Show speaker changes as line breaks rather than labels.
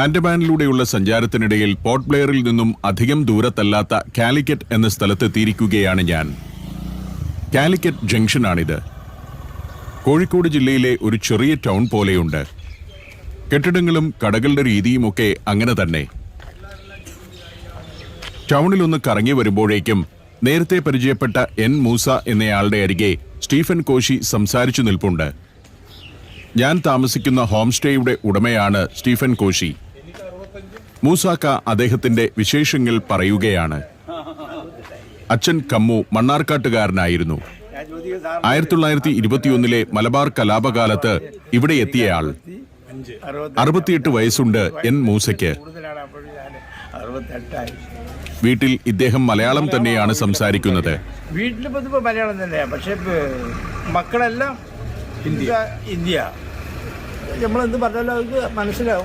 ആൻഡമാനിലൂടെയുള്ള സഞ്ചാരത്തിനിടയിൽ port ബ്ലെയറിൽ നിന്നും അധികം ദൂരത്തല്ലാത്ത കാലിക്കറ്റ് എന്ന സ്ഥലത്തെത്തിയിരിക്കുകയാണ് ഞാൻ. കാലിക്കറ്റ് ജംഗ്ഷനാണിത്. കോഴിക്കോട് ജില്ലയിലെ ഒരു ചെറിയ ടൗൺ പോലെയുണ്ട്. കെട്ടിടങ്ങളും കടകളുടെ രീതിയുമൊക്കെ അങ്ങനെ തന്നെ. ടൗണിലൊന്ന് കറങ്ങി വരുമ്പോഴേക്കും നേരത്തെ പരിചയപ്പെട്ട എൻ മൂസ എന്നയാളുടെ അരികെ സ്റ്റീഫൻ കോശി സംസാരിച്ചു നിൽപ്പുണ്ട്. ഞാൻ താമസിക്കുന്ന ഹോം സ്റ്റേയുടെ ഉടമയാണ് സ്റ്റീഫൻ കോശി. മൂസാക്ക അദ്ദേഹത്തിന്റെ വിശേഷങ്ങൾ പറയുകയാണ്. അച്ഛൻ കമ്മു മണ്ണാർക്കാട്ടുകാരനായിരുന്നു. 1921 മലബാർ കലാപകാലത്ത് ഇവിടെ എത്തിയയാൾ. 68 വയസ്സുണ്ട് എൻ മൂസയ്ക്ക്. വീട്ടിൽ ഇദ്ദേഹം മലയാളം തന്നെയാണ് സംസാരിക്കുന്നത്.
വീട്ടിൽ മലയാളം തന്നെയാണ്, പക്ഷെ മക്കളെല്ലാം ഇന്ത്യ. നമ്മളെന്ത് പറഞ്ഞാലും അവർക്ക് മനസ്സിലാവും.